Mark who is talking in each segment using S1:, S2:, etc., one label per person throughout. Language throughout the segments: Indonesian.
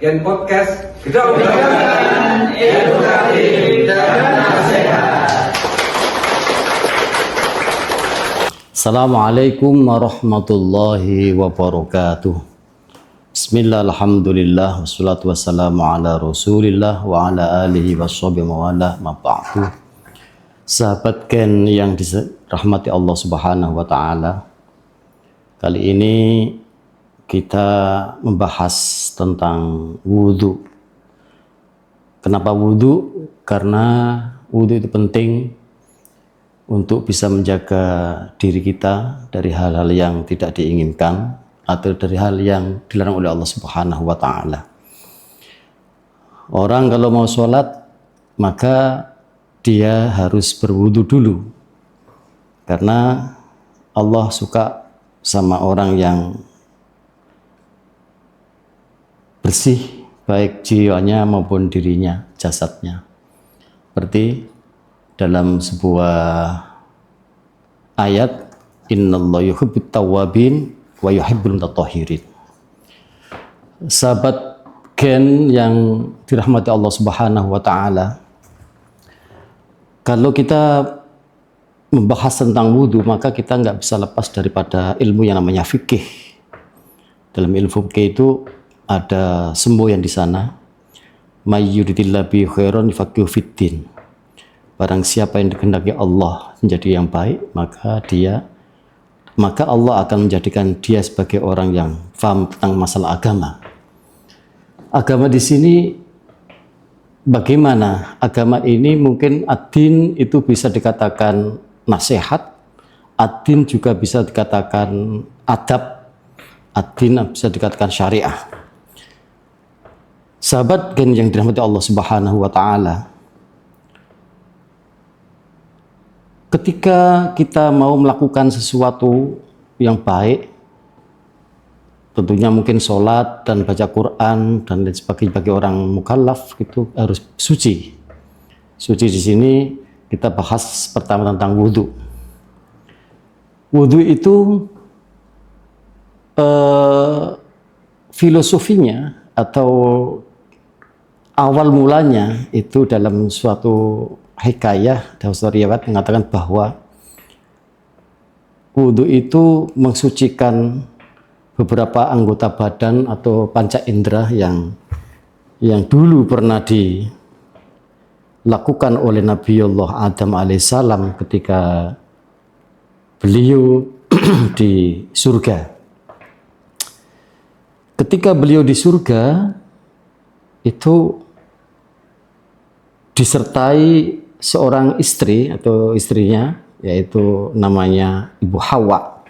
S1: Gen Podcast Gedong-gedongan edukatif dan nasihat.
S2: Assalamualaikum warahmatullahi wabarakatuh. Bismillah, alhamdulillah, wassalatu wassalamu ala rasulillah wa ala alihi washabihi wa ala maba'du. Sahabat Gen yang dirahmati Allah subhanahu wa ta'ala, kali ini kita membahas tentang wudhu. Kenapa wudhu? Karena wudhu itu penting untuk bisa menjaga diri kita dari hal-hal yang tidak diinginkan atau dari hal yang dilarang oleh Allah Subhanahu wa ta'ala. Orang kalau mau sholat maka dia harus berwudhu dulu, karena Allah suka sama orang yang bersih baik jiwanya maupun dirinya, jasadnya. Seperti dalam sebuah ayat, innallaha yuhibbut tawwabin wa yuhibbul mutatahhirin. Sahabat Gen yang dirahmati Allah Subhanahu wa taala, kalau kita membahas tentang wudhu, maka kita nggak bisa lepas daripada ilmu yang namanya fikih. Dalam ilmu fikih itu ada semboyan di sana, may yuridillahu bihi khairan yufaqihu fiddin. Barang siapa yang dikehendaki Allah menjadi yang baik, maka Allah akan menjadikan dia sebagai orang yang paham tentang masalah agama. Agama di sini bagaimana? Agama ini mungkin ad-din itu bisa dikatakan nasihat, ad-din juga bisa dikatakan adab, ad-din bisa dikatakan syariah. Sahabat Gen yang dirahmati Allah Subhanahu wa taala, ketika kita mau melakukan sesuatu yang baik, tentunya mungkin sholat dan baca Quran dan lain sebagainya, bagi orang mukallaf itu harus suci. Suci di sini kita bahas pertama tentang wudhu. Wudhu itu filosofinya atau awal mulanya itu dalam suatu hikayah, dalam suatu riwayat mengatakan bahwa wudhu itu mensucikan beberapa anggota badan atau panca indera yang dulu pernah dilakukan oleh Nabiullah Adam alaihissalam ketika beliau di surga. Ketika beliau di surga itu disertai seorang istri atau istrinya, yaitu namanya Ibu Hawa.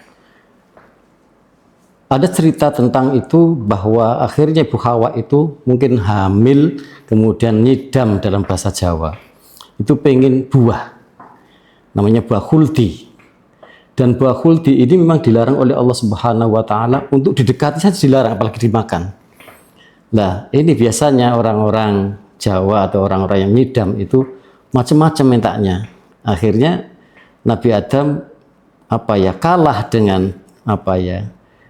S2: Ada cerita tentang itu bahwa akhirnya Ibu Hawa itu mungkin hamil, kemudian nyidam dalam bahasa Jawa. Itu pengen buah, namanya buah khuldi. Dan buah khuldi ini memang dilarang oleh Allah Subhanahu wa taala, untuk didekati saja dilarang, apalagi dimakan. Nah, ini biasanya orang-orang Jawa atau orang-orang yang nyidam itu macam-macam mintanya. Akhirnya Nabi Adam kalah dengan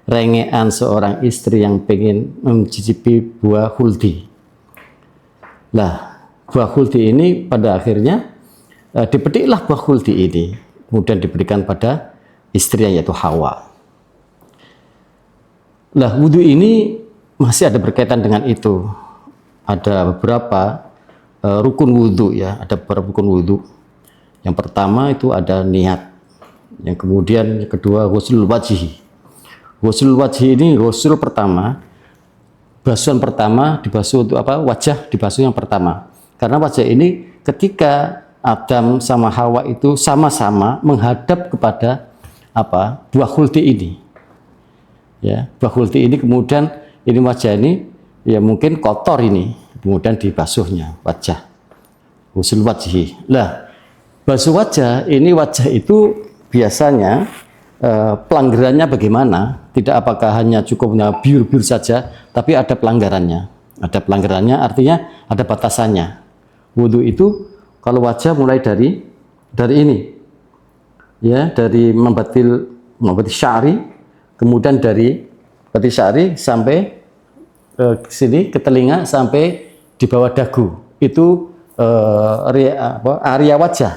S2: rengean seorang istri yang pengen mencicipi buah khuldi. Nah, buah khuldi ini pada akhirnya dipetiklah buah khuldi ini, kemudian diberikan pada istrinya yaitu Hawa. Nah, wudhu ini masih ada berkaitan dengan itu. Ada beberapa rukun wudhu, ya, ada beberapa rukun wudhu. Yang pertama itu ada niat. Yang kemudian yang kedua ghuslul wajhi. Ghuslul wajhi ini ghusl pertama, basuhan pertama dibasuh untuk apa? Wajah dibasuh yang pertama. Karena wajah ini ketika Adam sama Hawa itu sama-sama menghadap kepada buah khuldi ini. Ya, buah khuldi ini kemudian ini wajah ini ya mungkin kotor ini, kemudian dibasuhnya wajah, ghusl wajhi. Lah, basuh wajah ini, wajah itu biasanya pelanggarannya bagaimana? Tidak apakah hanya cukupnya biur-biur saja, tapi ada pelanggarannya. Ada pelanggarannya, artinya ada batasannya. Wudhu itu kalau wajah mulai dari ini, ya, dari membatil syari, kemudian dari batil syari sampai ke sini ke telinga sampai di bawah dagu. Itu area wajah.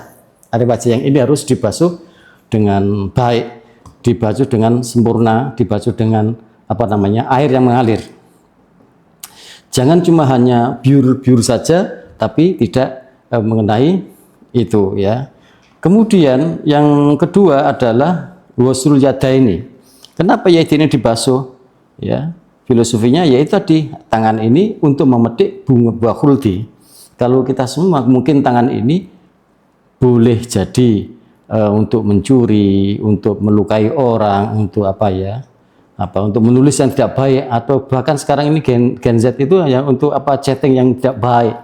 S2: Area wajah yang ini harus dibasuh dengan baik, dibasuh dengan sempurna, dibasuh dengan air yang mengalir. Jangan cuma hanya biur-biur saja, tapi tidak mengenai itu ya. Kemudian yang kedua adalah ghuslul yadaini. Kenapa yadaini dibasuh? Ya, filosofinya yaitu tadi tangan ini untuk memetik bunga buah khuldi. Kalau kita semua mungkin tangan ini boleh jadi untuk mencuri, untuk melukai orang, untuk untuk menulis yang tidak baik, atau bahkan sekarang ini Gen Z itu ya untuk chatting yang tidak baik.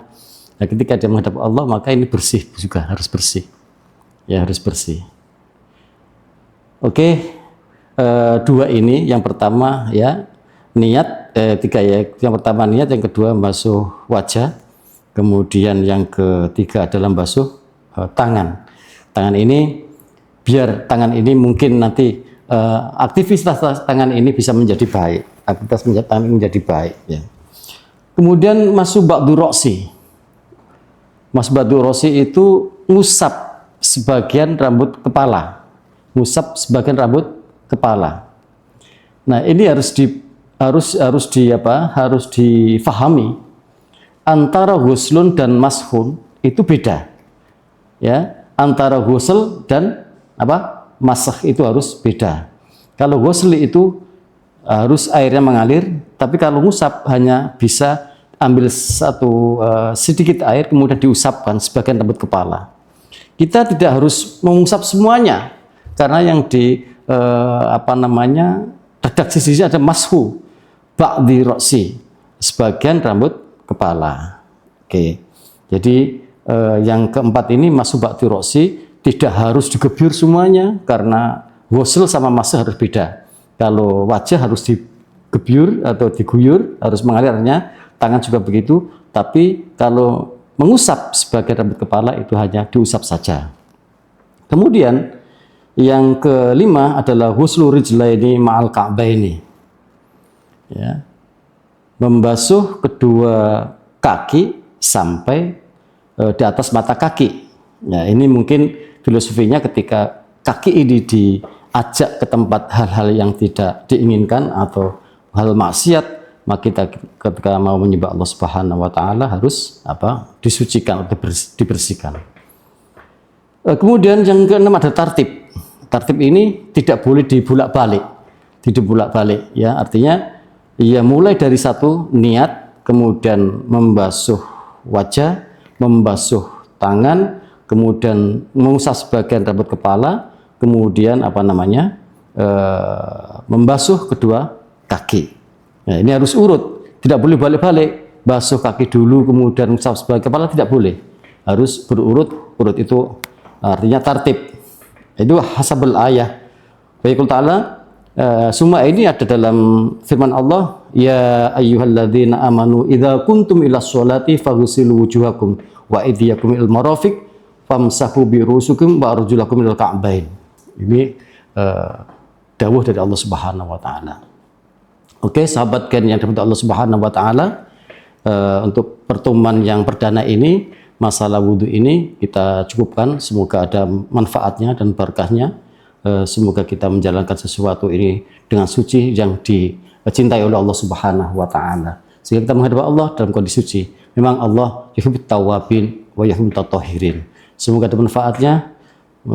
S2: Nah, ketika dia menghadap Allah, maka ini bersih juga, harus bersih. Ya, harus bersih. Oke, dua ini, yang pertama ya niat, tiga ya. Yang pertama niat, yang kedua basuh wajah, kemudian yang ketiga adalah basuh tangan. Tangan ini, biar tangan ini mungkin nanti aktivitas tangan ini bisa menjadi baik, aktivitas tangan ini menjadi baik ya. Kemudian masuk ba'du roksi. Mas ba'du roksi itu ngusap sebagian rambut kepala, ngusap sebagian rambut kepala. Nah, ini harus difahami antara ghuslun dan mashun itu beda. Ya, antara ghusl dan masah itu harus beda. Kalau ghusl itu harus airnya mengalir, tapi kalau ngusap hanya bisa ambil sedikit air kemudian diusapkan sebagian rambut kepala. Kita tidak harus mengusap semuanya, karena yang di redaksi sisi ada mashu ba'di roksi, sebagian rambut kepala. Oke. Jadi yang keempat ini mashu ba'di roksi tidak harus digebyur semuanya, karena ghusl sama masah harus beda. Kalau wajah harus digebyur atau diguyur, harus mengalirnya, tangan juga begitu. Tapi kalau mengusap sebagai rambut kepala itu hanya diusap saja. Kemudian yang kelima adalah ghuslu rijlaini ma'al ka'baini. Ya. Membasuh kedua kaki sampai di atas mata kaki. Ya, ini mungkin filosofinya ketika kaki ini diajak ke tempat hal-hal yang tidak diinginkan atau hal maksiat, maka kita ketika mau menyembah Allah Subhanahu wa taala harus disucikan atau dibersihkan. Kemudian yang keenam ada tartib. Tartib ini tidak boleh dibulak-balik. Tidak bolak-balik ya, artinya ya mulai dari satu niat, kemudian membasuh wajah, membasuh tangan, kemudian mengusap sebagian rambut kepala, kemudian membasuh kedua kaki. Nah, ini harus urut, tidak boleh balik-balik, basuh kaki dulu kemudian mengusap sebagian kepala, tidak boleh, harus berurut. Urut itu artinya tartib, itu hasabul ayah. Baikul ta'ala, semua ini ada dalam firman Allah, ya ayyuhalladzina amanu idza kuntum ila sholati faghsilu wujuhakum wa aydiyakum ilal marafiq famsahu bi rusukum wa arjulakum ilal ka'bain. Ini dawuh dari Allah Subhanahu wa taala. Oke, sahabat Gen yang dirahmati Allah Subhanahu wa taala, untuk pertemuan yang perdana ini, masalah wudhu ini kita cukupkan. Semoga ada manfaatnya dan berkahnya. Semoga kita menjalankan sesuatu ini dengan suci yang dicintai oleh Allah Subhanahu wa taala. Sehingga kita menghadap Allah dalam kondisi suci. Memang Allah yuhibbut tawwabin wa yuhibbut tatahhirin. Semoga ada manfaatnya.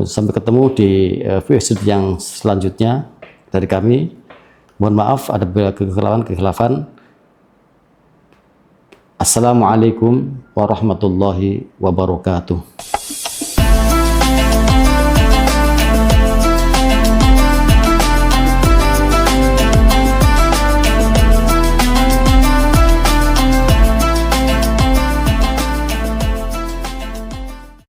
S2: Sampai ketemu di episode yang selanjutnya dari kami. Mohon maaf ada kekhilafan. Assalamualaikum warahmatullahi wabarakatuh.